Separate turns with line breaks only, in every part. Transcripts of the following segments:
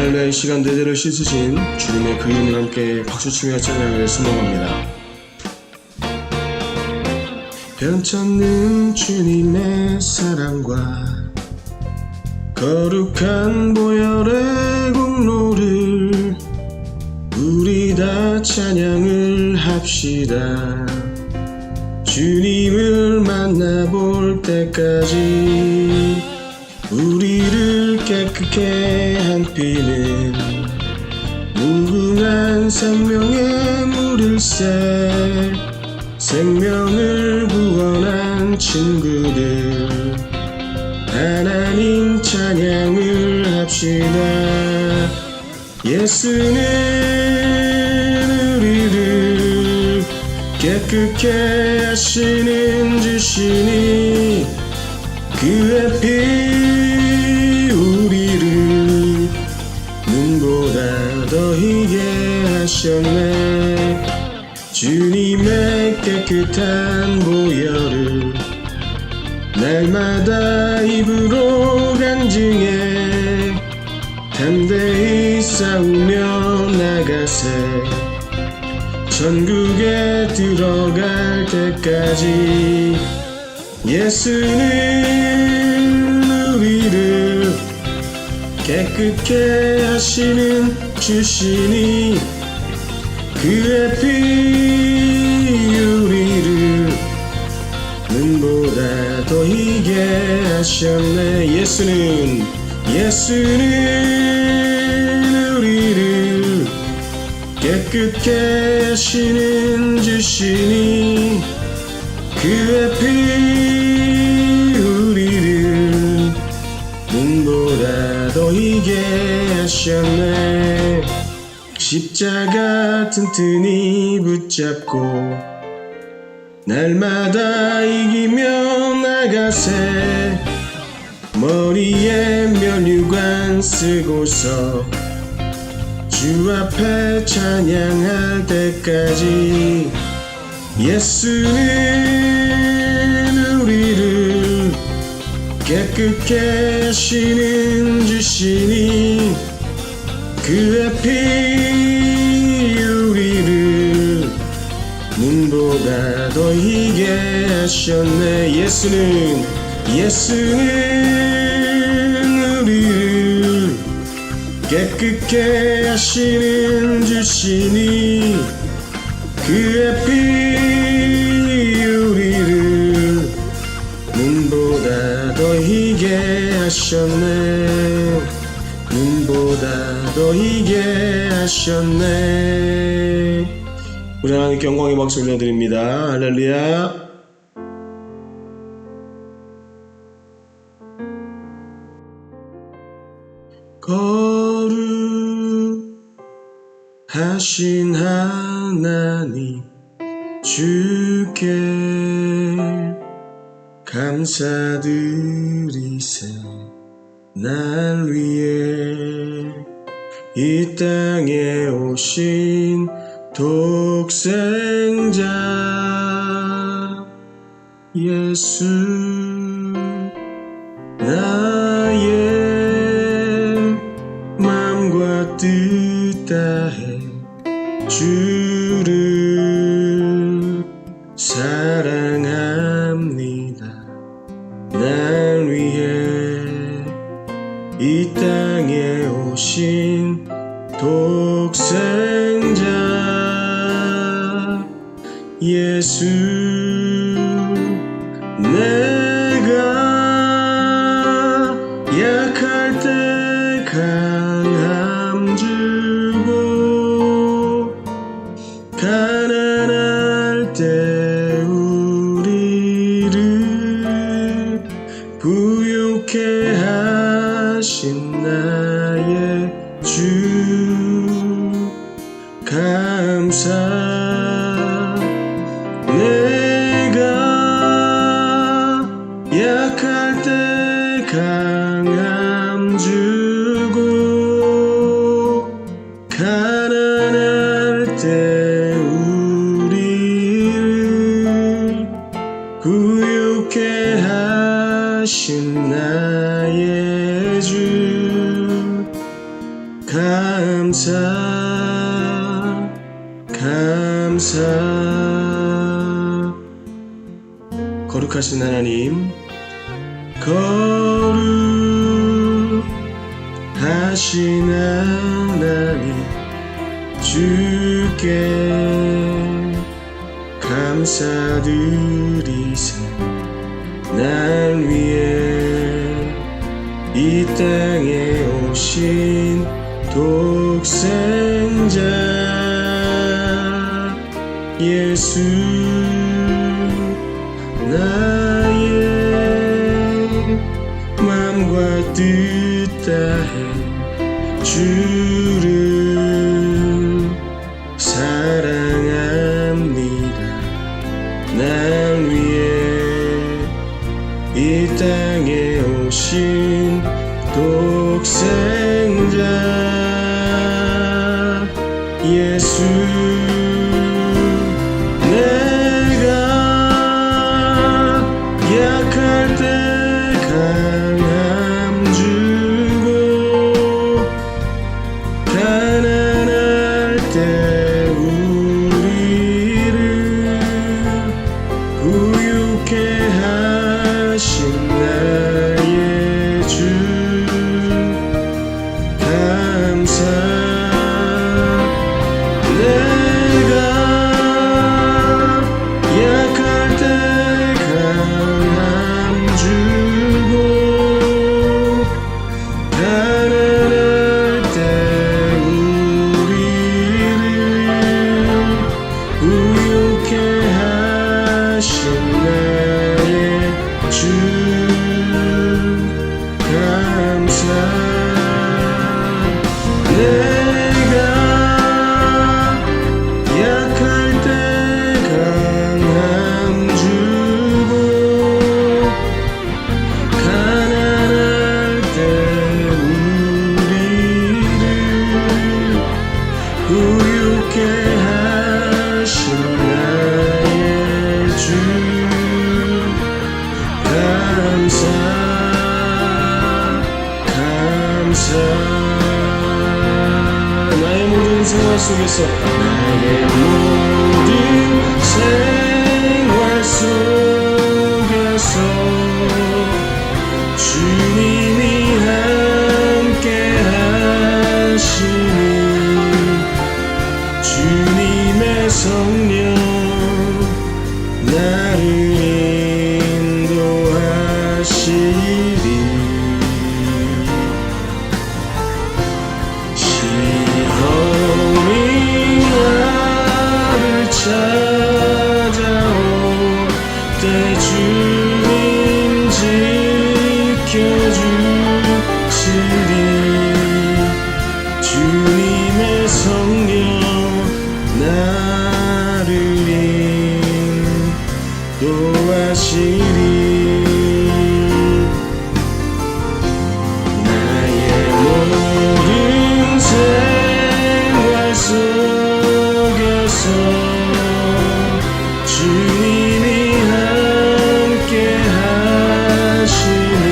하나님의 이 시간 내대로 씻으신 주님의 그 이름을 함께 박수치며 찬양을 선포합니다. 변찮는 주님의 사랑과 거룩한 보혈의 공로를 우리 다 찬양을 합시다. 주님을 만나볼 때까지 우리를 깨끗게 한 피는 무궁한 생명의 물일새. 생명을 구원한 친구들 하나님 찬양을 합시다. 예수는 우리를 깨끗게 하시는 주시니 그의 피 우리를 눈보다 더 희게 하셨네. 주님의 깨끗한 보혈을 날마다 입으로 간증해 담대히 싸우며 나가세. 천국에 들어갈 때까지 예수는 우리를 깨끗게 하시는 주시니 그의 피 우리를 눈보다 더 희게 하셨네. 예수는 우리를 깨끗게 하시는 주시니 그의 피 우리를 눈보다 더 희게 하셨네. 십자가 튼튼히 붙잡고 날마다 이기며 나가세. 머리에 면류관 쓰고서 주 앞에 찬양할 때까지 예수는 우리를 깨끗게 하시는 주시니 그의 피 우리를 눈보다 더 희게 하셨네. 예수는 우리를 깨끗게 하시는 주시니 그의 피 우리를 눈보다 더 희게 하셨네. 눈보다 더 희게 하셨네. 우리 하나님께 영광의 박수 올려드립니다. 할렐루야. 거룩하신 하나님 주께 감사드리세. 날 위해 이 땅에 오신 독생자 예수 나의 맘과 뜻 다해 주를 사랑합니다. 날 위해 이 땅에 오신 독생자 예수 내가 약할 때 강함 주고 가난할 때 우리를 부유케 하신 나의 주 감사. 내가 약할 때 강함 주고 가난할 때 우리를 부유케 하신 나의 주 감사. 감사 거룩하신 하나님, 거룩하신 하나님, 주께 감사드리사 날 위해 이 땅에 오신 독생자 예수, 나의 맘과 뜻 다해 주를 사랑합니다. 날 위해 이 땅에 오신 독생자 예수, 내가 약할 때 강함 주고 가난할 때 우리를 부유케 하신 나의 주, 감사. 내가 약할 때 강함 주고 가난할 때 우리를 부유케 하신 나의 주, 감사. 내가 약할 때 강함 주고 가난할 때 우리를 부유케 하신 나의 주, 감사 감사. 나의 모든 생활 속에서, 나의 모든 생활 속에서 주님이 함께 하시니 주님의 성령 나를 인도하시리. 시험이 나를 찾아올 때 주님 지켜주시리. 주님의 성령 나를 인도하시리. 나의 모든 생활 속에서 주님이 함께 하시니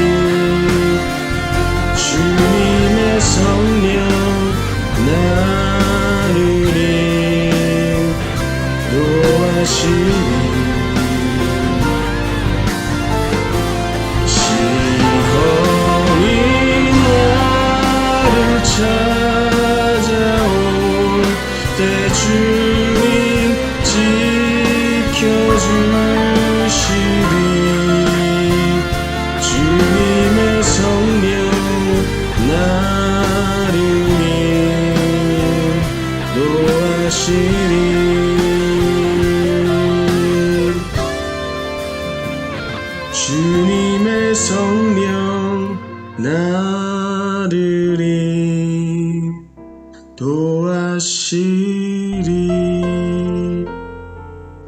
주님의 성령 나를 인도하시니. 시험이 나를 찾아올 때 주님 지켜주시리. 주님의 성령 나를 인도하시리. 주님의 성령 나를 인도하시리.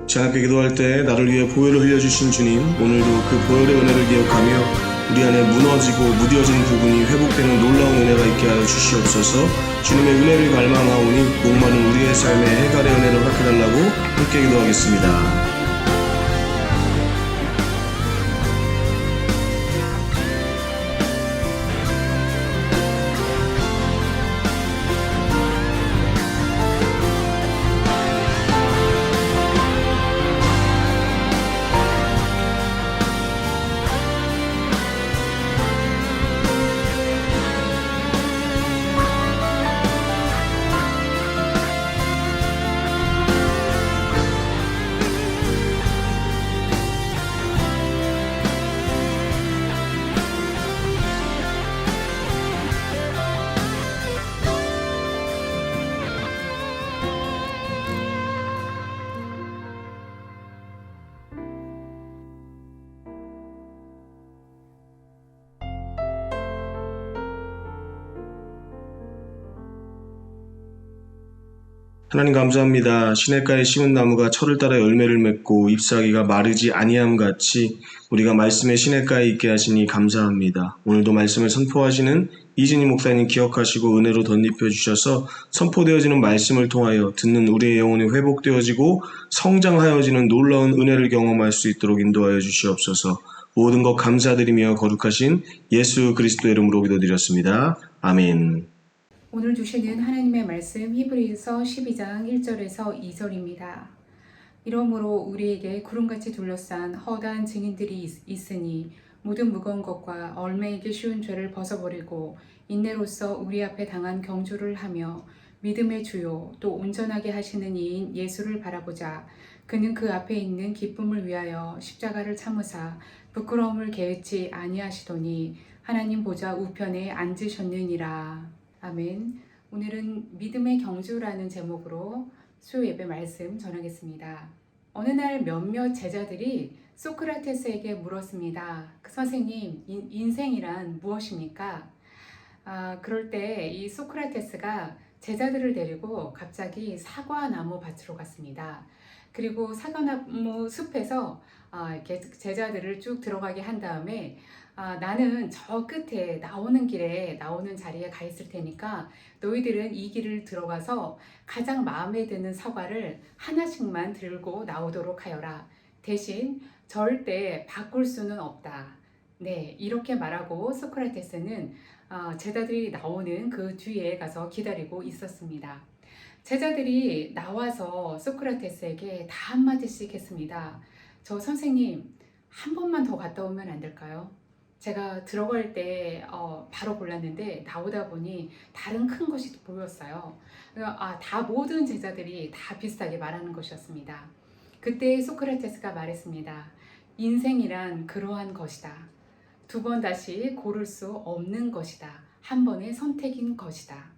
자, 함께 기도할 때 나를 위해 보혈을 흘려주신 주님, 오늘도 그 보혈의 은혜를 기억하며 우리 안에 무너지고 무뎌진 부분이 회복되는 놀라운 은혜가 있게 하여 주시옵소서. 주님의 은혜를 갈망하오니 목마른 우리의 삶에 해갈의 은혜를 허락해달라고 함께 기도하겠습니다. 하나님 감사합니다. 시냇가에 심은 나무가 철을 따라 열매를 맺고 잎사귀가 마르지 아니함 같이 우리가 말씀의 시냇가에 있게 하시니 감사합니다. 오늘도 말씀을 선포하시는 이진희 목사님 기억하시고 은혜로 덧입혀 주셔서 선포되어지는 말씀을 통하여 듣는 우리의 영혼이 회복되어지고 성장하여지는 놀라운 은혜를 경험할 수 있도록 인도하여 주시옵소서. 모든 것 감사드리며 거룩하신 예수 그리스도의 이름으로 기도드렸습니다. 아멘.
오늘 주시는 하나님의 말씀 히브리서 12장 1절에서 2절입니다. 이러므로 우리에게 구름같이 둘러싼 허다한 증인들이 있으니 모든 무거운 것과 얼매이기 쉬운 죄를 벗어버리고 인내로써 우리 앞에 당한 경주를 하며 믿음의 주요 또 온전하게 하시는 이인 예수를 바라보자. 그는 그 앞에 있는 기쁨을 위하여 십자가를 참으사 부끄러움을 개의치 아니하시더니 하나님 보좌 우편에 앉으셨느니라. 아멘. 오늘은 믿음의 경주라는 제목으로 수요 예배 말씀 전하겠습니다. 어느 날 몇몇 제자들이 소크라테스에게 물었습니다. 선생님, 인생이란 무엇입니까? 그럴 때 이 소크라테스가 제자들을 데리고 갑자기 사과나무 밭으로 갔습니다. 그리고 사과나무 숲에서 이렇게 제자들을 쭉 들어가게 한 다음에 나는 저 끝에 나오는 길에 나오는 자리에 가 있을 테니까 너희들은 이 길을 들어가서 가장 마음에 드는 사과를 하나씩만 들고 나오도록 하여라. 대신 절대 바꿀 수는 없다. 네, 이렇게 말하고 소크라테스는 제자들이 나오는 그 뒤에 가서 기다리고 있었습니다. 제자들이 나와서 소크라테스에게 다 한마디씩 했습니다. 저 선생님, 한 번만 더 갔다 오면 안 될까요? 제가 들어갈 때 바로 골랐는데 나오다 보니 다른 큰 것이 보였어요. 다 모든 제자들이 다 비슷하게 말하는 것이었습니다. 그때 소크라테스가 말했습니다. 인생이란 그러한 것이다. 두 번 다시 고를 수 없는 것이다. 한 번의 선택인 것이다.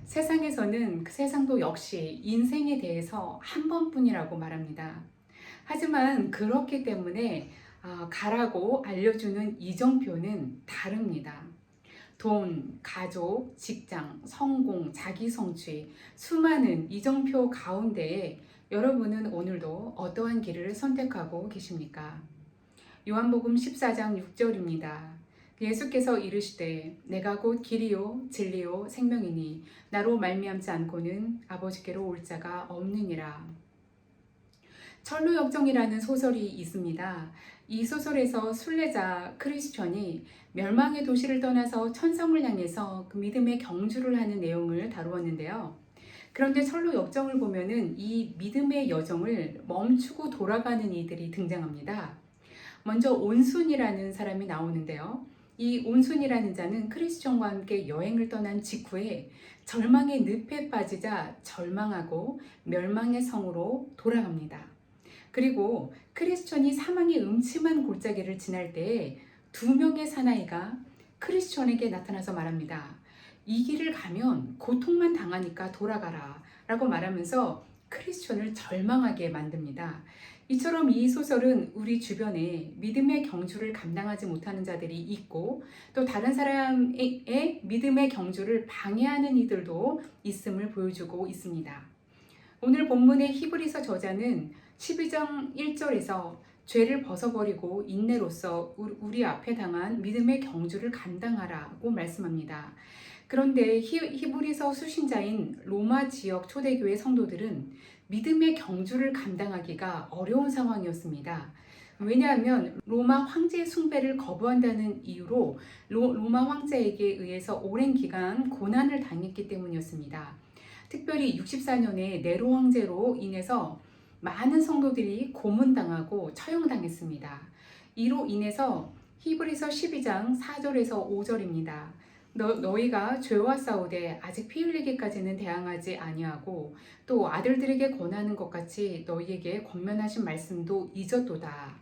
세상도 역시 인생에 대해서 한 번뿐이라고 말합니다. 하지만 그렇기 때문에 가라고 알려주는 이정표는 다릅니다. 돈, 가족, 직장, 성공, 자기 성취, 수많은 이정표 가운데에 여러분은 오늘도 어떠한 길을 선택하고 계십니까? 요한복음 14장 6절입니다. 예수께서 이르시되 내가 곧 길이요 진리요 생명이니 나로 말미암지 않고는 아버지께로 올 자가 없느니라. 철로역정이라는 소설이 있습니다. 이 소설에서 순례자 크리스천이 멸망의 도시를 떠나서 천성을 향해서 그 믿음의 경주를 하는 내용을 다루었는데요. 그런데 철로역정을 보면은 이 믿음의 여정을 멈추고 돌아가는 이들이 등장합니다. 먼저 온순이라는 사람이 나오는데요. 이 온순이라는 자는 크리스천과 함께 여행을 떠난 직후에 절망의 늪에 빠지자 절망하고 멸망의 성으로 돌아갑니다. 그리고 크리스천이 사망의 음침한 골짜기를 지날 때에 2명의 사나이가 크리스천에게 나타나서 말합니다. 이 길을 가면 고통만 당하니까 돌아가라 라고 말하면서 크리스천을 절망하게 만듭니다. 이처럼 이 소설은 우리 주변에 믿음의 경주를 감당하지 못하는 자들이 있고 또 다른 사람의 믿음의 경주를 방해하는 이들도 있음을 보여주고 있습니다. 오늘 본문의 히브리서 저자는 12장 1절에서 죄를 벗어버리고 인내로써 우리 앞에 당한 믿음의 경주를 감당하라고 말씀합니다. 그런데 히브리서 수신자인 로마 지역 초대교회 성도들은 믿음의 경주를 감당하기가 어려운 상황이었습니다. 왜냐하면 로마 황제 숭배를 거부한다는 이유로 로마 황제에게 의해서 오랜 기간 고난을 당했기 때문이었습니다. 특별히 64년에 네로 황제로 인해서 많은 성도들이 고문당하고 처형당했습니다. 이로 인해서 히브리서 12장 4절에서 5절입니다. 너희가 죄와 싸우되 아직 피 흘리기까지는 대항하지 아니하고 또 아들들에게 권하는 것 같이 너희에게 권면하신 말씀도 잊었도다.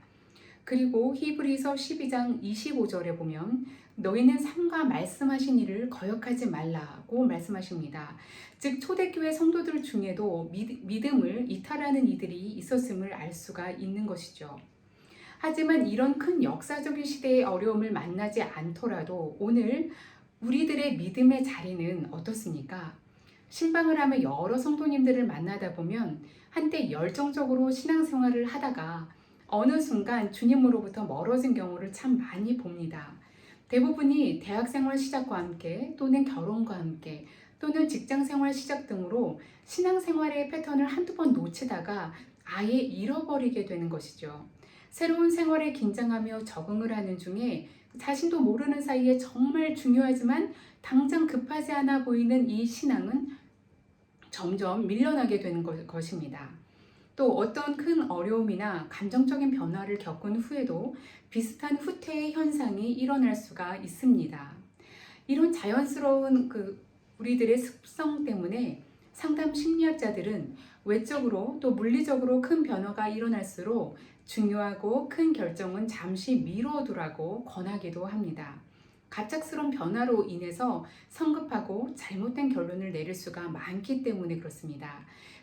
그리고 히브리서 12장 25절에 보면 너희는 삼가 말씀하신 일을 거역하지 말라고 말씀하십니다. 즉 초대교회 성도들 중에도 믿음을 이탈하는 이들이 있었음을 알 수가 있는 것이죠. 하지만 이런 큰 역사적인 시대의 어려움을 만나지 않더라도 오늘 우리들의 믿음의 자리는 어떻습니까? 신방을 하며 여러 성도님들을 만나다 보면 한때 열정적으로 신앙생활을 하다가 어느 순간 주님으로부터 멀어진 경우를 참 많이 봅니다. 대부분이 대학생활 시작과 함께 또는 결혼과 함께 또는 직장생활 시작 등으로 신앙생활의 패턴을 한두 번 놓치다가 아예 잃어버리게 되는 것이죠. 새로운 생활에 긴장하며 적응을 하는 중에 자신도 모르는 사이에 정말 중요하지만 당장 급하지 않아 보이는 이 신앙은 점점 밀려나게 되는 것입니다. 또 어떤 큰 어려움이나 감정적인 변화를 겪은 후에도 비슷한 후퇴의 현상이 일어날 수가 있습니다. 이런 자연스러운 우리들의 습성 때문에 상담 심리학자들은 외적으로 또 물리적으로 큰 변화가 일어날수록 중요하고 큰 결정은 잠시 미뤄두라고 권하기도 합니다. 갑작스러운 변화로 인해서 성급하고 잘못된 결론을 내릴 수가 많기 때문에 그렇습니다.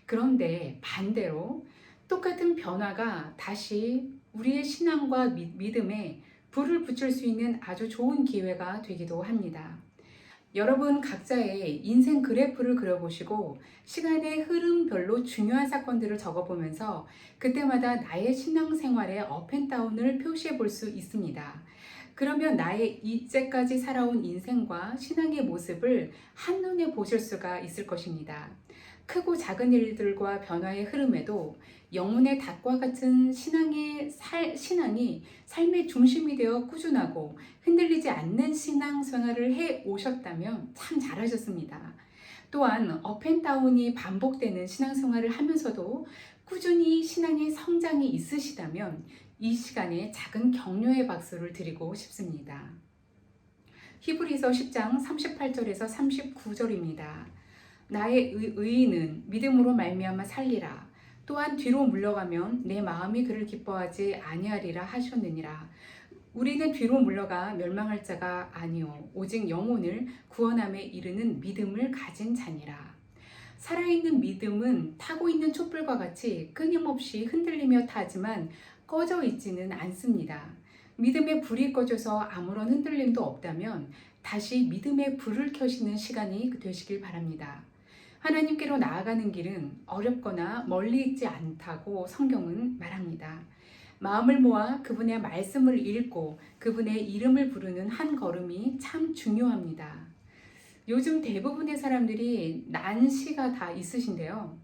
그런데 반대로 똑같은 변화가 다시 우리의 신앙과 믿음에 불을 붙일 수 있는 아주 좋은 기회가 되기도 합니다. 여러분 각자의 인생 그래프를 그려보시고 시간의 흐름별로 중요한 사건들을 적어보면서 그때마다 나의 신앙생활의 업앤다운을 표시해 볼 수 있습니다. 그러면 나의 이제까지 살아온 인생과 신앙의 모습을 한눈에 보실 수가 있을 것입니다. 크고 작은 일들과 변화의 흐름에도 영혼의 닭과 같은 신앙이 삶의 중심이 되어 꾸준하고 흔들리지 않는 신앙생활을 해 오셨다면 참 잘하셨습니다. 또한 업앤다운이 반복되는 신앙생활을 하면서도 꾸준히 신앙의 성장이 있으시다면 이 시간에 작은 격려의 박수를 드리고 싶습니다. 히브리서 10장 38절에서 39절입니다. 나의 의인은 믿음으로 말미암아 살리라. 또한 뒤로 물러가면 내 마음이 그를 기뻐하지 아니하리라 하셨느니라. 우리는 뒤로 물러가 멸망할 자가 아니요 오직 영혼을 구원함에 이르는 믿음을 가진 자니라. 살아있는 믿음은 타고 있는 촛불과 같이 끊임없이 흔들리며 타지만 꺼져 있지는 않습니다. 믿음의 불이 꺼져서 아무런 흔들림도 없다면 다시 믿음의 불을 켜시는 시간이 되시길 바랍니다. 하나님께로 나아가는 길은 어렵거나 멀리 있지 않다고 성경은 말합니다. 마음을 모아 그분의 말씀을 읽고 그분의 이름을 부르는 한 걸음이 참 중요합니다. 요즘 대부분의 사람들이 난시가 다 있으신데요.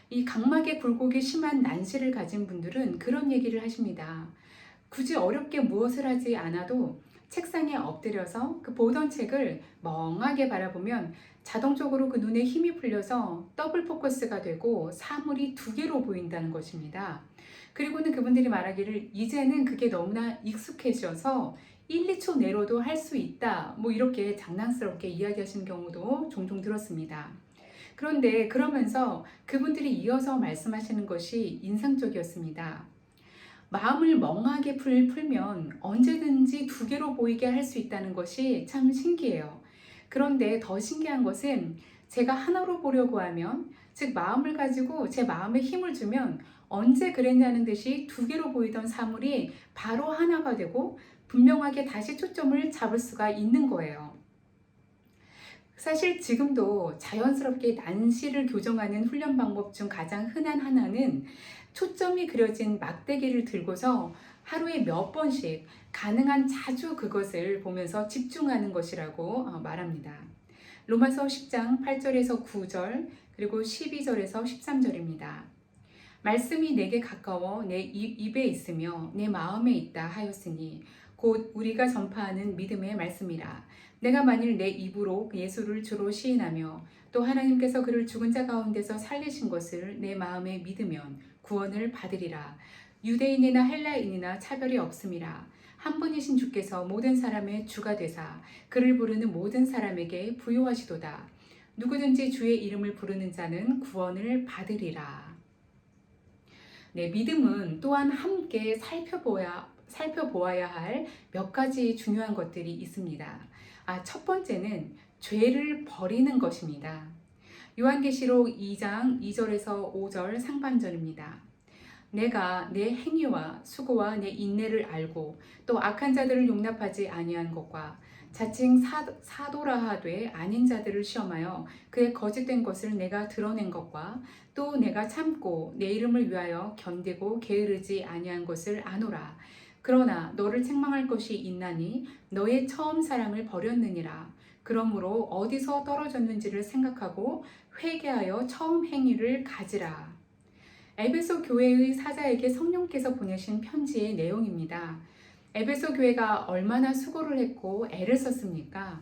이 각막의 굴곡이 심한 난시를 가진 분들은 그런 얘기를 하십니다. 굳이 어렵게 무엇을 하지 않아도 책상에 엎드려서 그 보던 책을 멍하게 바라보면 자동적으로 그 눈에 힘이 풀려서 더블 포커스가 되고 사물이 두 개로 보인다는 것입니다. 그리고는 그분들이 말하기를 이제는 그게 너무나 익숙해져서 1, 2초 내로도 할 수 있다. 이렇게 장난스럽게 이야기하시는 경우도 종종 들었습니다. 그런데 그러면서 그분들이 이어서 말씀하시는 것이 인상적이었습니다. 마음을 멍하게 풀면 언제든지 두 개로 보이게 할 수 있다는 것이 참 신기해요. 그런데 더 신기한 것은 제가 하나로 보려고 하면, 즉 마음을 가지고 제 마음에 힘을 주면 언제 그랬냐는 듯이 두 개로 보이던 사물이 바로 하나가 되고 분명하게 다시 초점을 잡을 수가 있는 거예요. 사실 지금도 자연스럽게 난시를 교정하는 훈련 방법 중 가장 흔한 하나는 초점이 그려진 막대기를 들고서 하루에 몇 번씩 가능한 자주 그것을 보면서 집중하는 것이라고 말합니다. 로마서 10장 8절에서 9절 그리고 12절에서 13절입니다. 말씀이 내게 가까워 내 입에 있으며 내 마음에 있다 하였으니 곧 우리가 전파하는 믿음의 말씀이라. 내가 만일 내 입으로 예수를 주로 시인하며 또 하나님께서 그를 죽은 자 가운데서 살리신 것을 내 마음에 믿으면 구원을 받으리라. 유대인이나 헬라인이나 차별이 없음이라. 한 분이신 주께서 모든 사람의 주가 되사 그를 부르는 모든 사람에게 부요하시도다. 누구든지 주의 이름을 부르는 자는 구원을 받으리라. 네, 믿음은 또한 함께 살펴보아야 할 몇 가지 중요한 것들이 있습니다. 첫 번째는 죄를 버리는 것입니다. 요한계시록 2장 2절에서 5절 상반절입니다. 내가 내 행위와 수고와 내 인내를 알고 또 악한 자들을 용납하지 아니한 것과 자칭 사도라 하되 아닌 자들을 시험하여 그의 거짓된 것을 내가 드러낸 것과 또 내가 참고 내 이름을 위하여 견디고 게으르지 아니한 것을 아노라. 그러나 너를 책망할 것이 있나니 너의 처음 사랑을 버렸느니라. 그러므로 어디서 떨어졌는지를 생각하고 회개하여 처음 행위를 가지라. 에베소 교회의 사자에게 성령께서 보내신 편지의 내용입니다. 에베소 교회가 얼마나 수고를 했고 애를 썼습니까?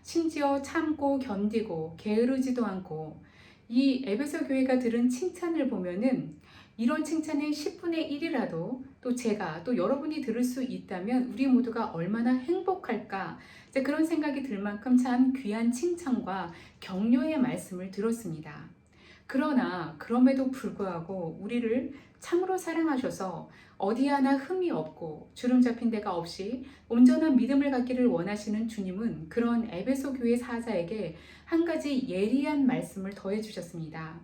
심지어 참고 견디고 게으르지도 않고 이 에베소 교회가 들은 칭찬을 보면은 이런 칭찬의 10분의 1이라도 또 제가 또 여러분이 들을 수 있다면 우리 모두가 얼마나 행복할까 이제 그런 생각이 들 만큼 참 귀한 칭찬과 격려의 말씀을 들었습니다. 그러나 그럼에도 불구하고 우리를 참으로 사랑하셔서 어디 하나 흠이 없고 주름 잡힌 데가 없이 온전한 믿음을 갖기를 원하시는 주님은 그런 에베소 교회 사자에게 한 가지 예리한 말씀을 더해 주셨습니다.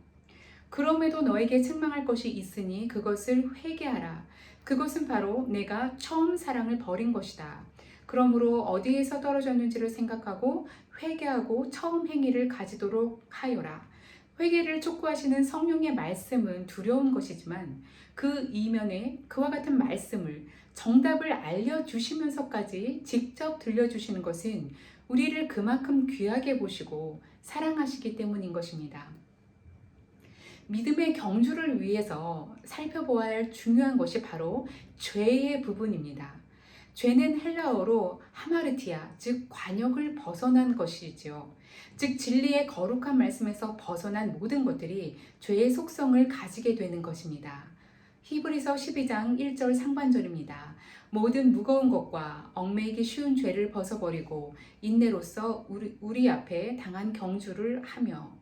그럼에도 너에게 책망할 것이 있으니 그것을 회개하라. 그것은 바로 내가 처음 사랑을 버린 것이다. 그러므로 어디에서 떨어졌는지를 생각하고 회개하고 처음 행위를 가지도록 하여라. 회개를 촉구하시는 성령의 말씀은 두려운 것이지만 그 이면에 그와 같은 말씀을 정답을 알려주시면서까지 직접 들려주시는 것은 우리를 그만큼 귀하게 보시고 사랑하시기 때문인 것입니다. 믿음의 경주를 위해서 살펴보아야 할 중요한 것이 바로 죄의 부분입니다. 죄는 헬라어로 하마르티아, 즉 관역을 벗어난 것이지요. 즉 진리의 거룩한 말씀에서 벗어난 모든 것들이 죄의 속성을 가지게 되는 것입니다. 히브리서 12장 1절 상반절입니다. 모든 무거운 것과 얽매이기 쉬운 죄를 벗어버리고 인내로써 우리 앞에 당한 경주를 하며.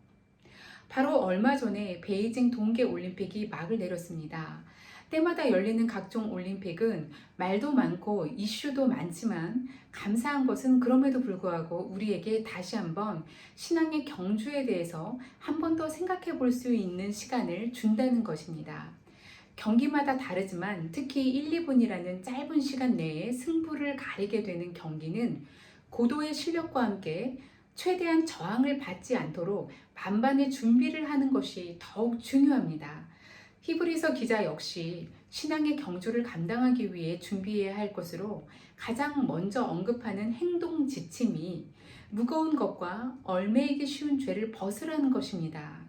바로 얼마 전에 베이징 동계올림픽이 막을 내렸습니다. 때마다 열리는 각종 올림픽은 말도 많고 이슈도 많지만 감사한 것은 그럼에도 불구하고 우리에게 다시 한번 신앙의 경주에 대해서 한 번 더 생각해 볼 수 있는 시간을 준다는 것입니다. 경기마다 다르지만 특히 1, 2분이라는 짧은 시간 내에 승부를 가리게 되는 경기는 고도의 실력과 함께 최대한 저항을 받지 않도록 만반의 준비를 하는 것이 더욱 중요합니다. 히브리서 기자 역시 신앙의 경주를 감당하기 위해 준비해야 할 것으로 가장 먼저 언급하는 행동 지침이 무거운 것과 얽매이기 쉬운 죄를 벗으라는 것입니다.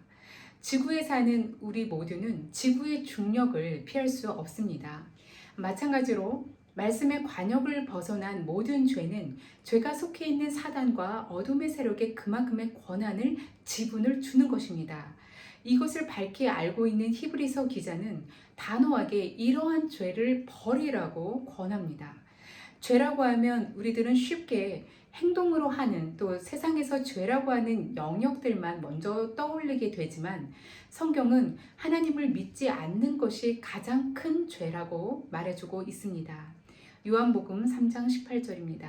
지구에 사는 우리 모두는 지구의 중력을 피할 수 없습니다. 마찬가지로 말씀의 관역을 벗어난 모든 죄는 죄가 속해 있는 사단과 어둠의 세력에 그만큼의 권한을 지분을 주는 것입니다. 이것을 밝히 알고 있는 히브리서 기자는 단호하게 이러한 죄를 버리라고 권합니다. 죄라고 하면 우리들은 쉽게 행동으로 하는 또 세상에서 죄라고 하는 영역들만 먼저 떠올리게 되지만 성경은 하나님을 믿지 않는 것이 가장 큰 죄라고 말해주고 있습니다. 요한복음 3장 18절입니다.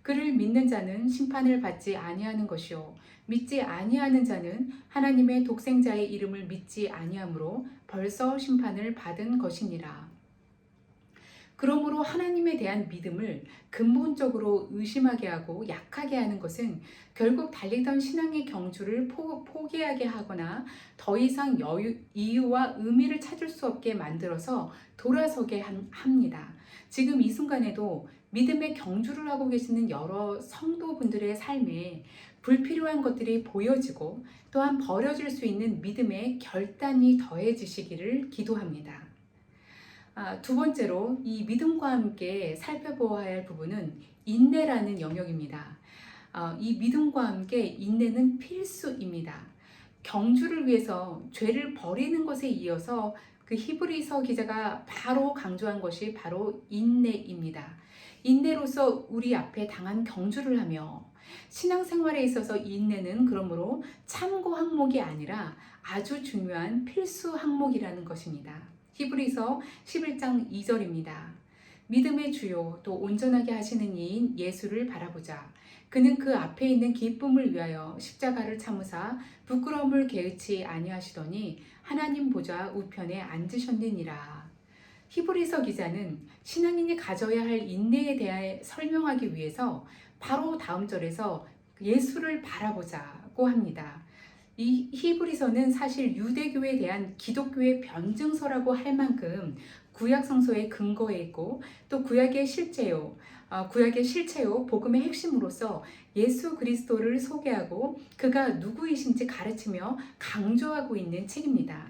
그를 믿는 자는 심판을 받지 아니하는 것이요 믿지 아니하는 자는 하나님의 독생자의 이름을 믿지 아니하므로 벌써 심판을 받은 것이니라. 그러므로 하나님에 대한 믿음을 근본적으로 의심하게 하고 약하게 하는 것은 결국 달리던 신앙의 경주를 포기하게 하거나 더 이상 이유와 의미를 찾을 수 없게 만들어서 돌아서게 합니다. 지금 이 순간에도 믿음의 경주를 하고 계시는 여러 성도분들의 삶에 불필요한 것들이 보여지고 또한 버려질 수 있는 믿음의 결단이 더해지시기를 기도합니다. 두 번째로 이 믿음과 함께 살펴보아야 할 부분은 인내라는 영역입니다. 이 믿음과 함께 인내는 필수입니다. 경주를 위해서 죄를 버리는 것에 이어서 그 히브리서 기자가 바로 강조한 것이 바로 인내입니다. 인내로서 우리 앞에 당한 경주를 하며 신앙생활에 있어서 인내는 그러므로 참고 항목이 아니라 아주 중요한 필수 항목이라는 것입니다. 히브리서 11장 2절입니다. 믿음의 주요 또 온전하게 하시는 이인 예수를 바라보자. 그는 그 앞에 있는 기쁨을 위하여 십자가를 참으사 부끄러움을 개의치 아니하시더니 하나님 보좌 우편에 앉으셨느니라. 히브리서 기자는 신앙인이 가져야 할 인내에 대해 설명하기 위해서 바로 다음 절에서 예수를 바라보자고 합니다. 이 히브리서는 사실 유대교에 대한 기독교의 변증서라고 할 만큼 구약 성서의 근거에 있고 또 구약의 실체요, 복음의 핵심으로서 예수 그리스도를 소개하고 그가 누구이신지 가르치며 강조하고 있는 책입니다.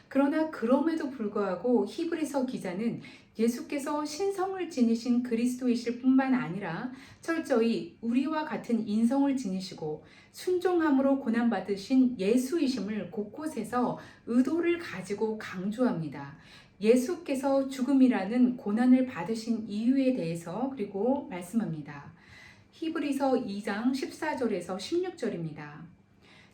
그러나 그럼에도 불구하고 히브리서 기자는 예수께서 신성을 지니신 그리스도이실 뿐만 아니라 철저히 우리와 같은 인성을 지니시고 순종함으로 고난받으신 예수이심을 곳곳에서 의도를 가지고 강조합니다. 예수께서 죽음이라는 고난을 받으신 이유에 대해서 그리고 말씀합니다. 히브리서 2장 14절에서 16절입니다.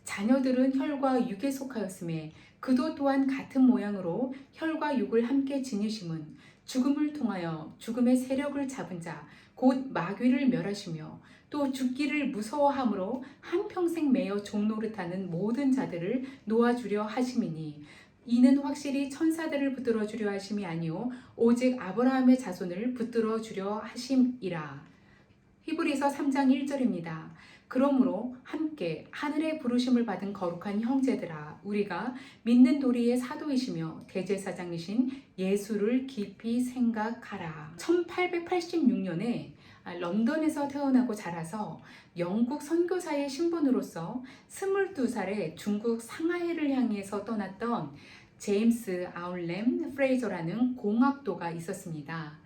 자녀들은 혈과 육에 속하였음에 그도 또한 같은 모양으로 혈과 육을 함께 지니심은 죽음을 통하여 죽음의 세력을 잡은 자 곧 마귀를 멸하시며 또 죽기를 무서워함으로 한평생 매여 종노릇하는 모든 자들을 놓아주려 하심이니 이는 확실히 천사들을 붙들어 주려 하심이 아니요 오직 아브라함의 자손을 붙들어 주려 하심이라. 히브리서 3장 1절입니다. 그러므로 함께 하늘의 부르심을 받은 거룩한 형제들아, 우리가 믿는 도리의 사도이시며 대제사장이신 예수를 깊이 생각하라. 1886년에 런던에서 태어나고 자라서 영국 선교사의 신분으로서 22살에 중국 상하이를 향해서 떠났던 제임스 아울렘 프레이저라는 공학도가 있었습니다.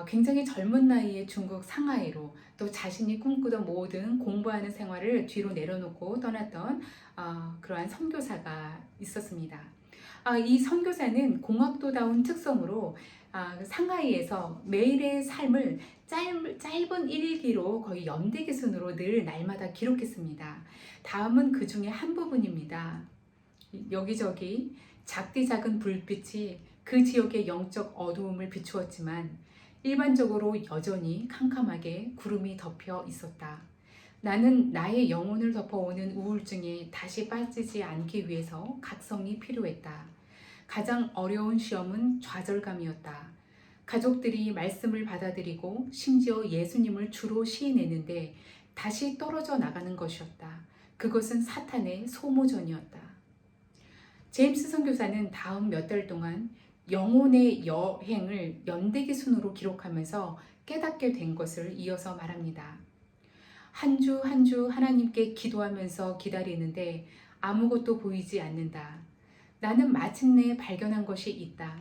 굉장히 젊은 나이에 중국 상하이로 또 자신이 꿈꾸던 모든 공부하는 생활을 뒤로 내려놓고 떠났던 그러한 선교사가 있었습니다. 이 선교사는 공학도다운 특성으로 상하이에서 매일의 삶을 짧은 일기로 거의 연대기 순으로 늘 날마다 기록했습니다. 다음은 그 중에 한 부분입니다. 여기저기 작디 작은 불빛이 그 지역의 영적 어두움을 비추었지만 일반적으로 여전히 캄캄하게 구름이 덮여 있었다. 나는 나의 영혼을 덮어오는 우울증에 다시 빠지지 않기 위해서 각성이 필요했다. 가장 어려운 시험은 좌절감이었다. 가족들이 말씀을 받아들이고 심지어 예수님을 주로 시인했는데 다시 떨어져 나가는 것이었다. 그것은 사탄의 소모전이었다. 제임스 선교사는 다음 몇 달 동안 영혼의 여행을 연대기 순으로 기록하면서 깨닫게 된 것을 이어서 말합니다. 한 주 한 주 하나님께 기도하면서 기다리는데 아무것도 보이지 않는다. 나는 마침내 발견한 것이 있다.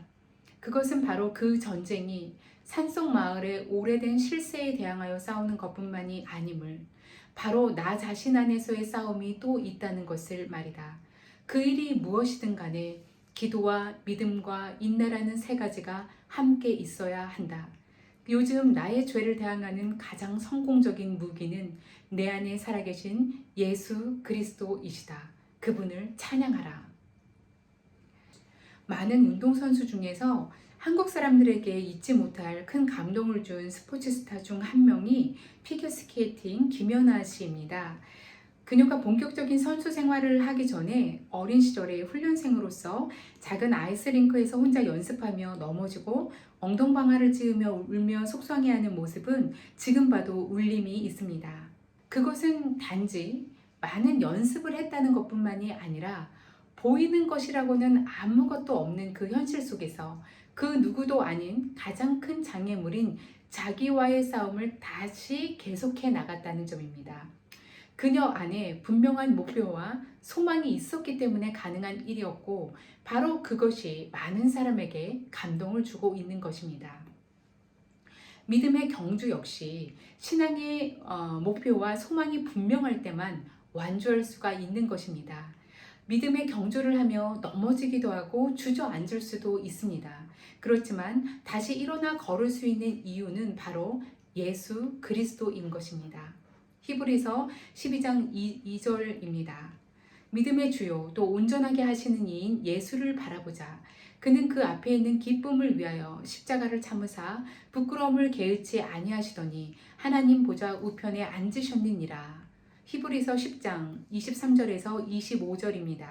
그것은 바로 그 전쟁이 산속 마을의 오래된 실세에 대항하여 싸우는 것뿐만이 아님을, 바로 나 자신 안에서의 싸움이 또 있다는 것을 말이다. 그 일이 무엇이든 간에 기도와 믿음과 인내라는 세 가지가 함께 있어야 한다. 요즘 나의 죄를 대항하는 가장 성공적인 무기는 내 안에 살아계신 예수 그리스도이시다. 그분을 찬양하라. 많은 운동선수 중에서 한국 사람들에게 잊지 못할 큰 감동을 준 스포츠스타 중 한 명이 피겨스케이팅 김연아 씨입니다. 그녀가 본격적인 선수 생활을 하기 전에 어린 시절에 훈련생으로서 작은 아이스링크에서 혼자 연습하며 넘어지고 엉덩방아를 찧으며 울며 속상해하는 모습은 지금 봐도 울림이 있습니다. 그것은 단지 많은 연습을 했다는 것뿐만이 아니라 보이는 것이라고는 아무것도 없는 그 현실 속에서 그 누구도 아닌 가장 큰 장애물인 자기와의 싸움을 다시 계속해 나갔다는 점입니다. 그녀 안에 분명한 목표와 소망이 있었기 때문에 가능한 일이었고 바로 그것이 많은 사람에게 감동을 주고 있는 것입니다. 믿음의 경주 역시 신앙의 목표와 소망이 분명할 때만 완주할 수가 있는 것입니다. 믿음의 경주를 하며 넘어지기도 하고 주저앉을 수도 있습니다. 그렇지만 다시 일어나 걸을 수 있는 이유는 바로 예수 그리스도인 것입니다. 히브리서 12장 2절입니다. 믿음의 주요 또 온전하게 하시는 이인 예수를 바라보자. 그는 그 앞에 있는 기쁨을 위하여 십자가를 참으사 부끄러움을 개의치 아니하시더니 하나님 보좌 우편에 앉으셨느니라. 히브리서 10장 23절에서 25절입니다.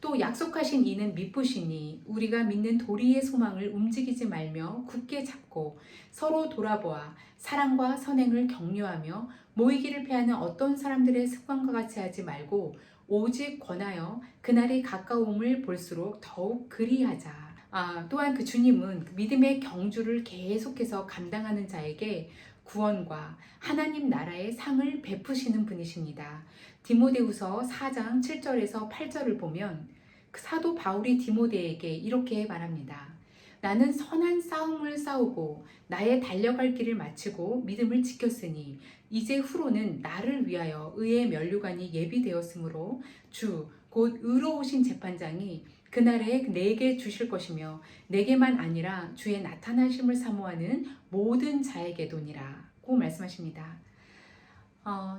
또 약속하신 이는 미쁘시니 우리가 믿는 도리의 소망을 움직이지 말며 굳게 잡고 서로 돌아보아 사랑과 선행을 격려하며 모이기를 피하는 어떤 사람들의 습관과 같이 하지 말고 오직 권하여 그날이 가까움을 볼수록 더욱 그리하자. 또한 그 주님은 믿음의 경주를 계속해서 감당하는 자에게 구원과 하나님 나라의 상을 베푸시는 분이십니다. 디모데후서 4장 7절에서 8절을 보면 사도 바울이 디모데에게 이렇게 말합니다. 나는 선한 싸움을 싸우고 나의 달려갈 길을 마치고 믿음을 지켰으니 이제 후로는 나를 위하여 의의 면류관이 예비되었으므로 주 곧 의로우신 재판장이 그날에 내게 주실 것이며 내게만 아니라 주의 나타나심을 사모하는 모든 자에게도니라고 말씀하십니다.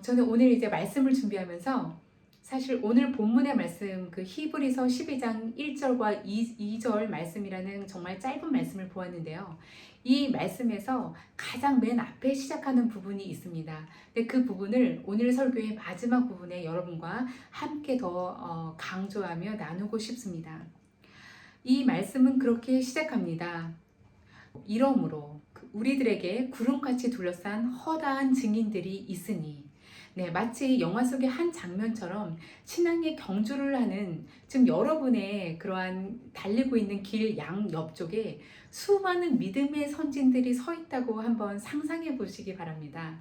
저는 오늘 이제 말씀을 준비하면서 사실 오늘 본문의 말씀 그 히브리서 12장 1절과 2절 말씀이라는 정말 짧은 말씀을 보았는데요. 이 말씀에서 가장 맨 앞에 시작하는 부분이 있습니다. 근데 그 부분을 오늘 설교의 마지막 부분에 여러분과 함께 더 강조하며 나누고 싶습니다. 이 말씀은 그렇게 시작합니다. 이러므로 우리들에게 구름같이 둘러싼 허다한 증인들이 있으니 마치 영화 속의 한 장면처럼 신앙의 경주를 하는 지금 여러분의 그러한 달리고 있는 길 양 옆쪽에 수많은 믿음의 선진들이 서 있다고 한번 상상해 보시기 바랍니다.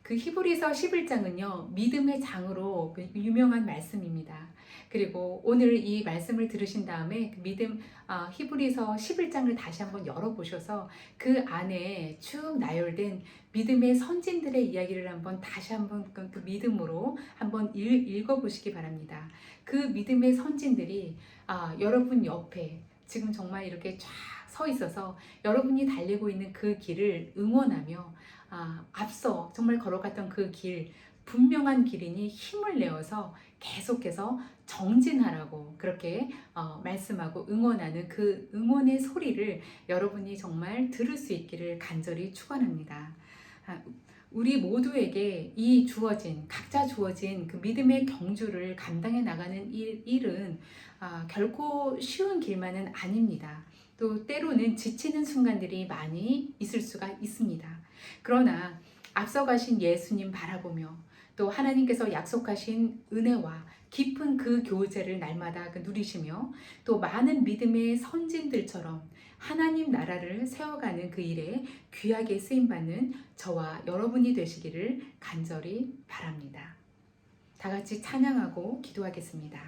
그 히브리서 11장은요 믿음의 장으로 유명한 말씀입니다. 그리고 오늘 이 말씀을 들으신 다음에 히브리서 11장을 다시 한번 열어보셔서 그 안에 쭉 나열된 믿음의 선진들의 이야기를 다시 한번 그 믿음으로 한번 읽어보시기 바랍니다. 그 믿음의 선진들이 여러분 옆에 지금 정말 이렇게 쫙 서 있어서 여러분이 달리고 있는 그 길을 응원하며 앞서 정말 걸어갔던 그 길, 분명한 길이니 힘을 내어서 계속해서 정진하라고 그렇게 말씀하고 응원하는 그 응원의 소리를 여러분이 정말 들을 수 있기를 간절히 축원합니다. 우리 모두에게 각자 주어진 그 믿음의 경주를 감당해 나가는 일은 결코 쉬운 길만은 아닙니다. 또 때로는 지치는 순간들이 많이 있을 수가 있습니다. 그러나 앞서가신 예수님 바라보며 또 하나님께서 약속하신 은혜와 깊은 그 교제를 날마다 누리시며 또 많은 믿음의 선진들처럼 하나님 나라를 세워가는 그 일에 귀하게 쓰임받는 저와 여러분이 되시기를 간절히 바랍니다. 다 같이 찬양하고 기도하겠습니다.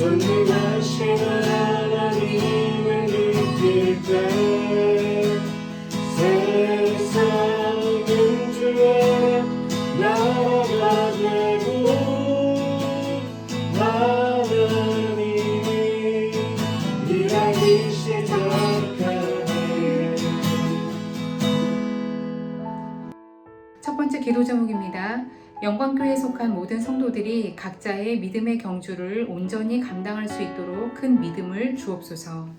전능하신 하나님을 느낄 때 세상은 주의 나라가 되고 하나님이 일하기 시작하네.
첫 번째 기도 제목입니다. 영광교회에 속한 모든 성도들이 각자의 믿음의 경주를 온전히 감당할 수 있도록 큰 믿음을 주옵소서.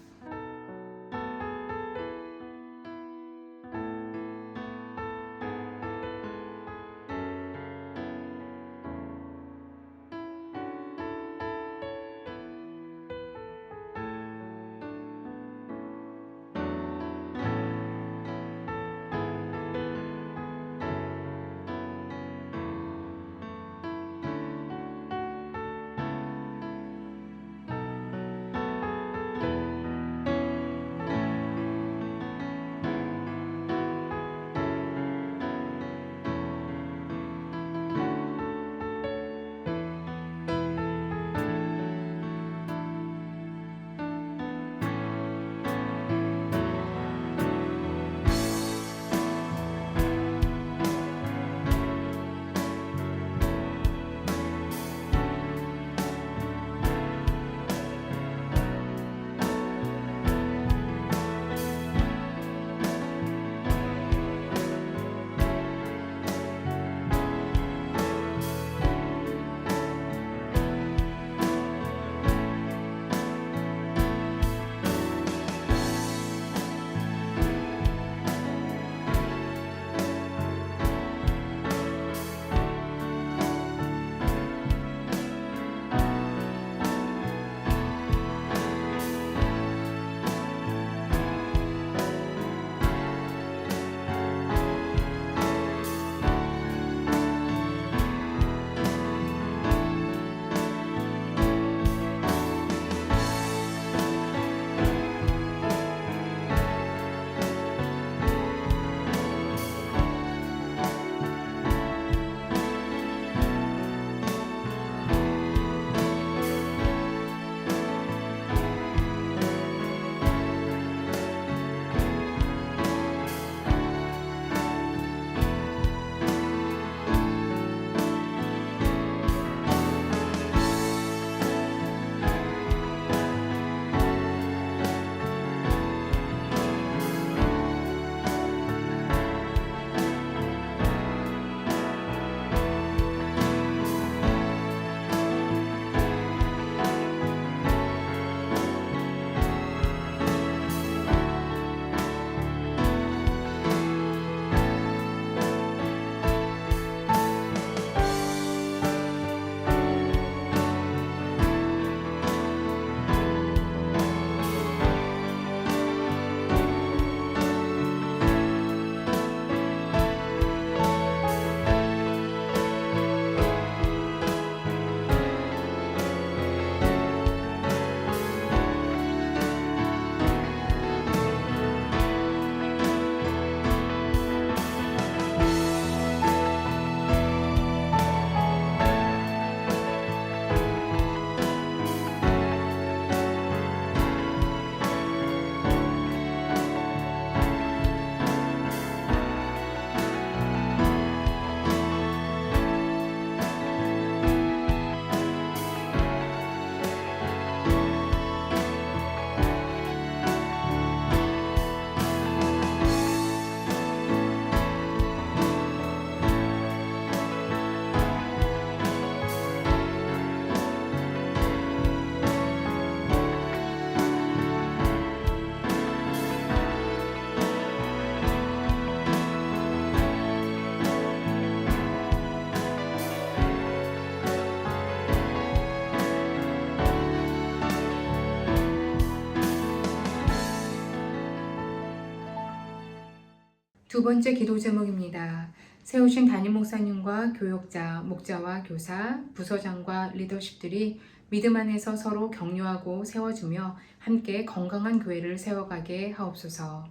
두 번째 기도 제목입니다. 세우신 담임 목사님과 교역자, 목자와 교사, 부서장과 리더십들이 믿음 안에서 서로 격려하고 세워주며 함께 건강한 교회를 세워가게 하옵소서.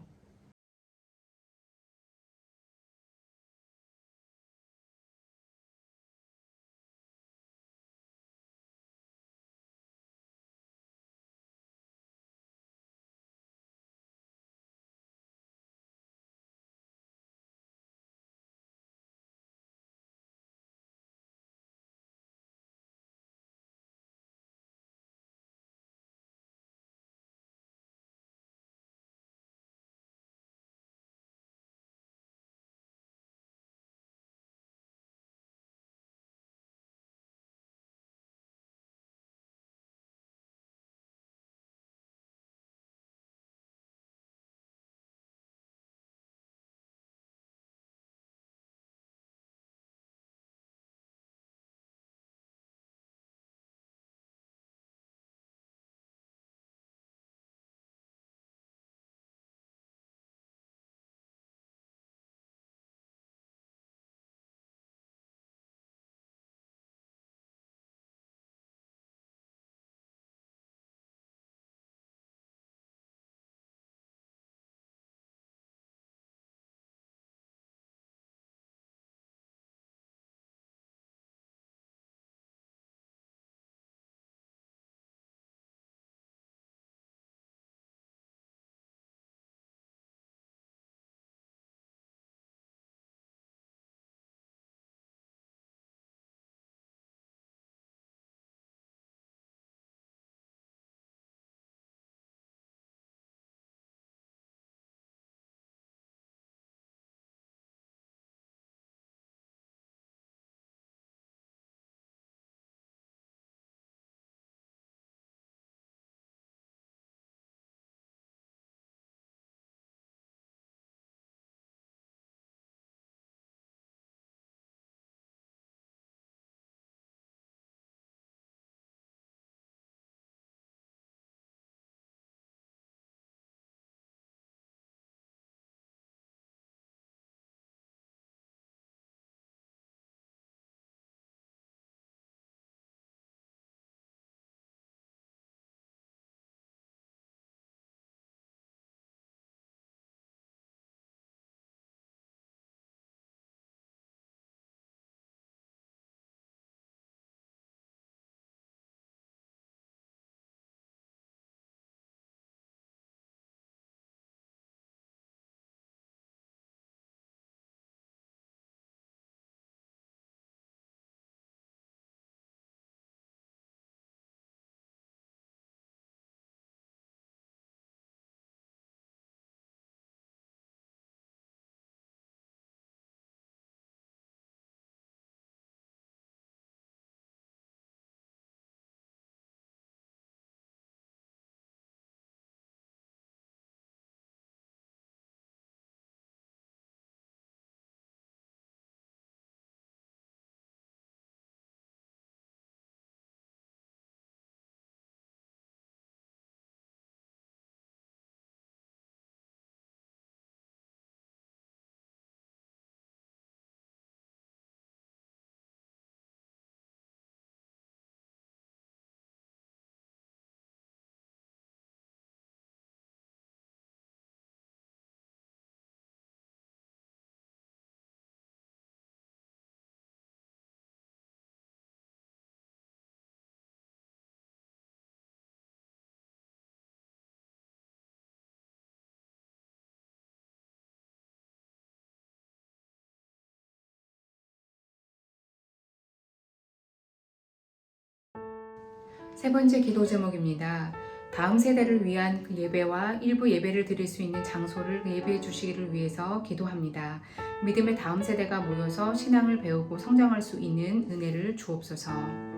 세 번째 기도 제목입니다. 다음 세대를 위한 그 예배와 일부 예배를 드릴 수 있는 장소를 예배해 주시기를 위해서 기도합니다. 믿음의 다음 세대가 모여서 신앙을 배우고 성장할 수 있는 은혜를 주옵소서.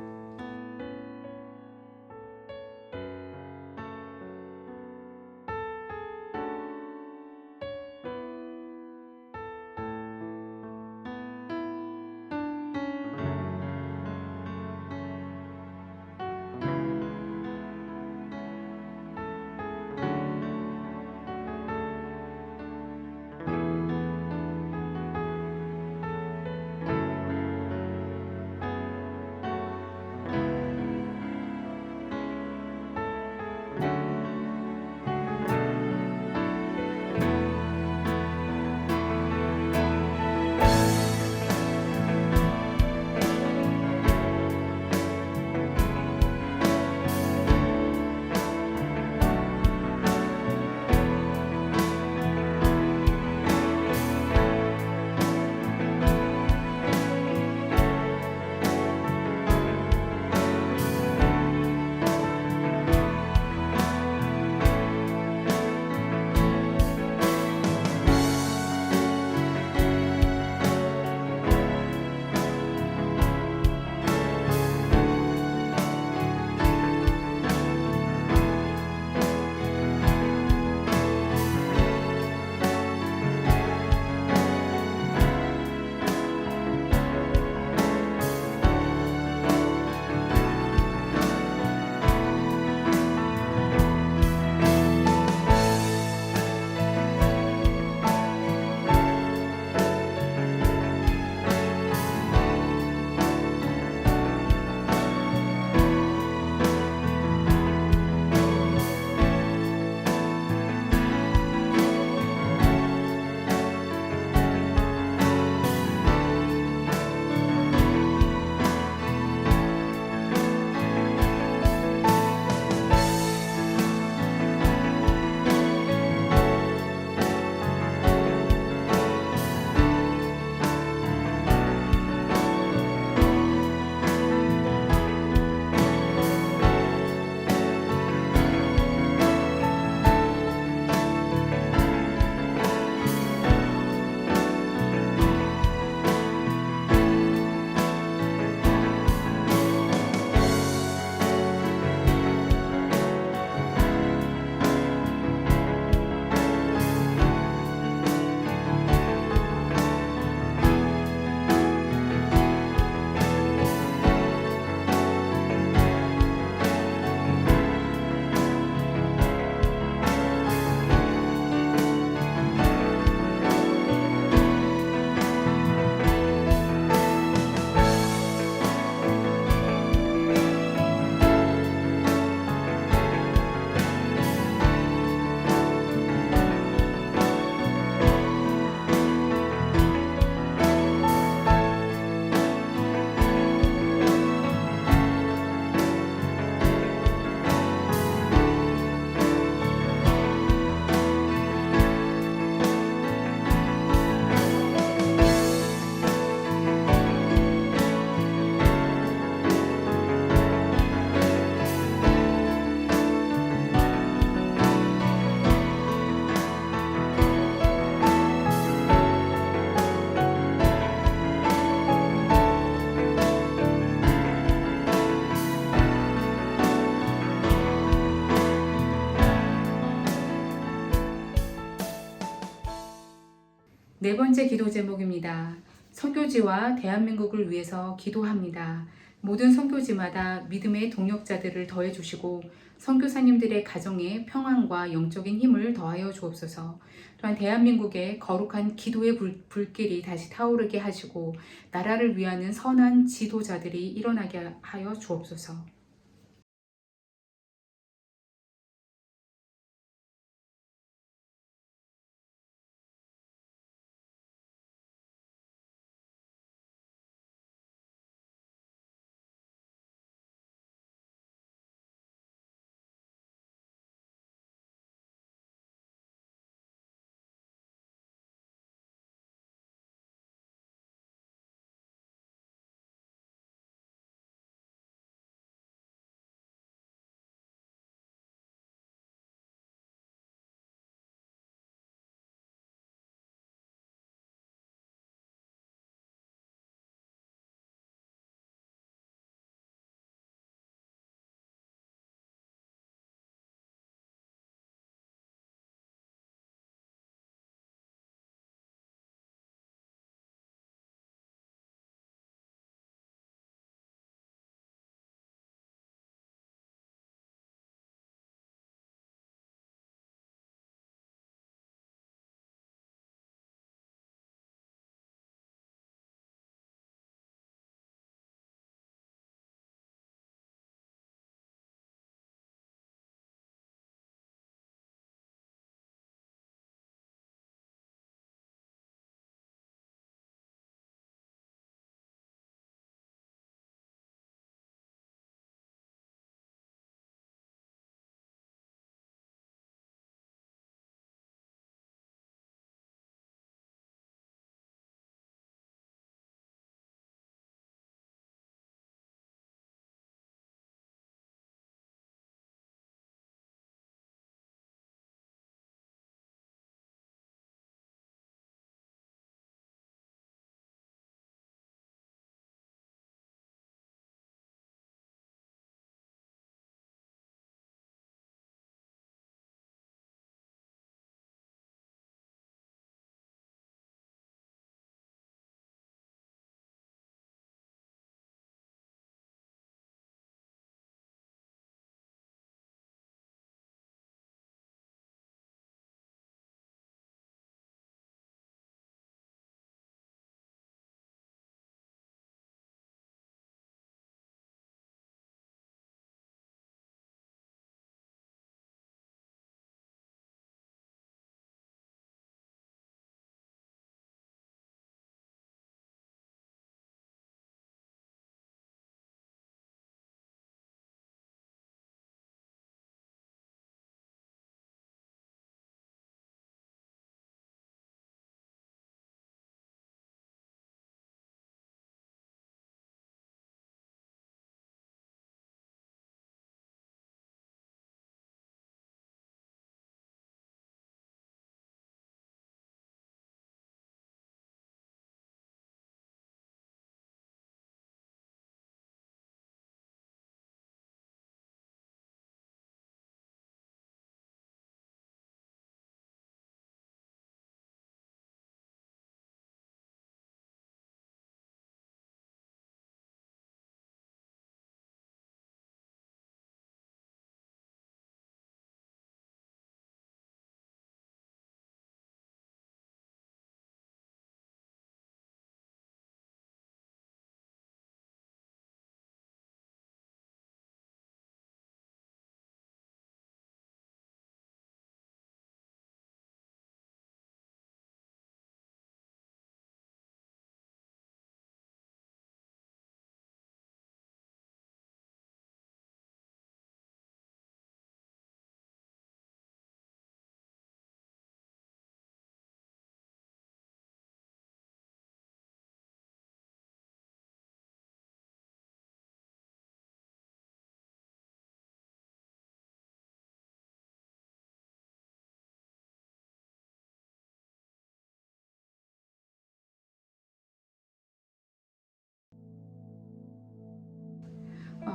네 번째 기도 제목입니다. 선교지와 대한민국을 위해서 기도합니다. 모든 선교지마다 믿음의 동력자들을 더해 주시고 선교사님들의 가정에 평안과 영적인 힘을 더하여 주옵소서. 또한 대한민국에 거룩한 기도의 불길이 다시 타오르게 하시고 나라를 위하는 선한 지도자들이 일어나게 하여 주옵소서.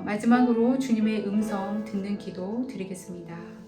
마지막으로 주님의 음성 듣는 기도 드리겠습니다.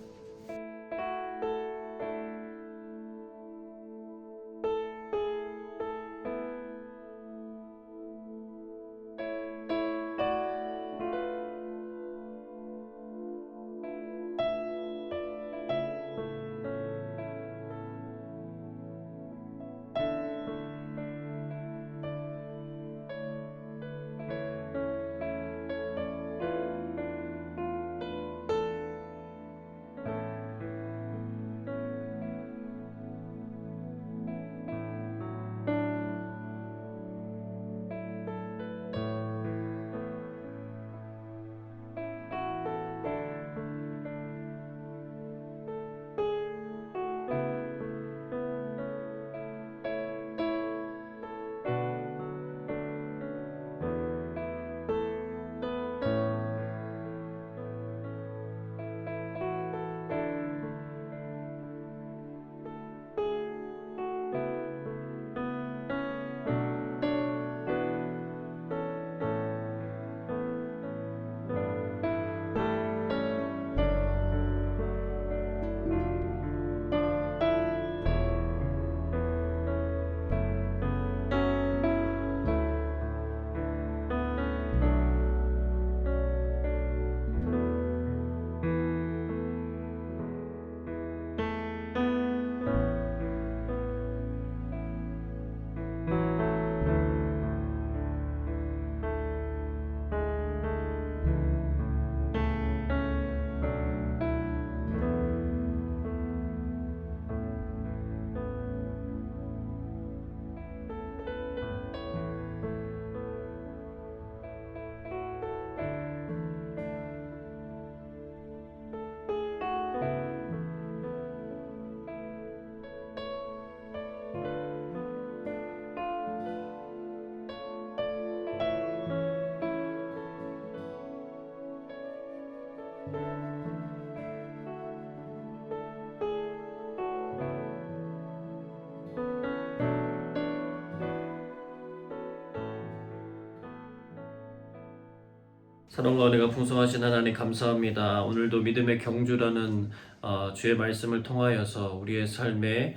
사랑과 은혜가 풍성하신 하나님 감사합니다. 오늘도 믿음의 경주라는 주의 말씀을 통하여서 우리의 삶에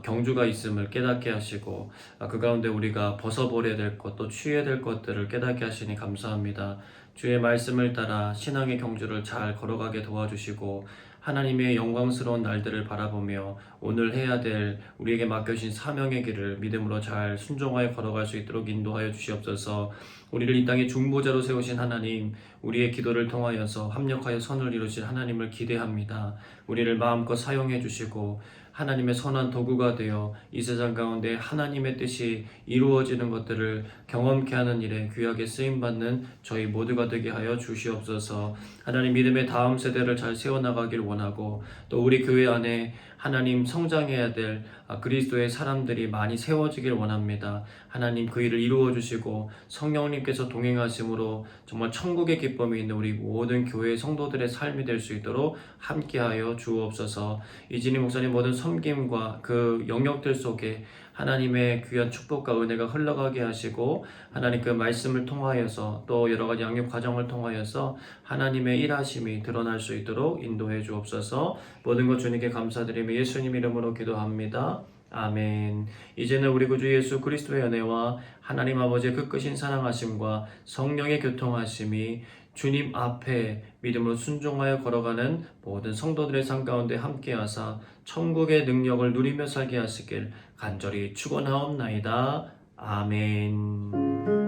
경주가 있음을 깨닫게 하시고 그 가운데 우리가 벗어버려야 될 것, 또 취해야 될 것들을 깨닫게 하시니 감사합니다. 주의 말씀을 따라 신앙의 경주를 잘 걸어가게 도와주시고 하나님의 영광스러운 날들을 바라보며 오늘 해야 될 우리에게 맡겨진 사명의 길을 믿음으로 잘 순종하여 걸어갈 수 있도록 인도하여 주시옵소서. 우리를 이 땅의 중보자로 세우신 하나님, 우리의 기도를 통하여서 합력하여 선을 이루실 하나님을 기대합니다. 우리를 마음껏 사용해 주시고 하나님의 선한 도구가 되어 이 세상 가운데 하나님의 뜻이 이루어지는 것들을 경험케 하는 일에 귀하게 쓰임받는 저희 모두가 되게 하여 주시옵소서. 하나님 믿음의 다음 세대를 잘 세워나가길 원하고 또 우리 교회 안에 하나님 성장해야 될 그리스도의 사람들이 많이 세워지길 원합니다. 하나님 그 일을 이루어 주시고 성령님께서 동행하심으로 정말 천국의 기쁨이 있는 우리 모든 교회 성도들의 삶이 될 수 있도록 함께하여 주옵소서. 이진희 목사님 모든 섬김과 그 영역들 속에 하나님의 귀한 축복과 은혜가 흘러가게 하시고 하나님 그 말씀을 통하여서 또 여러 가지 양육 과정을 통하여서 하나님의 일하심이 드러날 수 있도록 인도해 주옵소서. 모든 것 주님께 감사드리며 예수님 이름으로 기도합니다. 아멘. 이제는 우리 구주 예수 그리스도의 은혜와 하나님 아버지의 그 크신 사랑하심과 성령의 교통하심이 주님 앞에 믿음으로 순종하여 걸어가는 모든 성도들의 삶 가운데 함께하사 천국의 능력을 누리며 살게 하시길 간절히 축원하옵나이다. 아멘.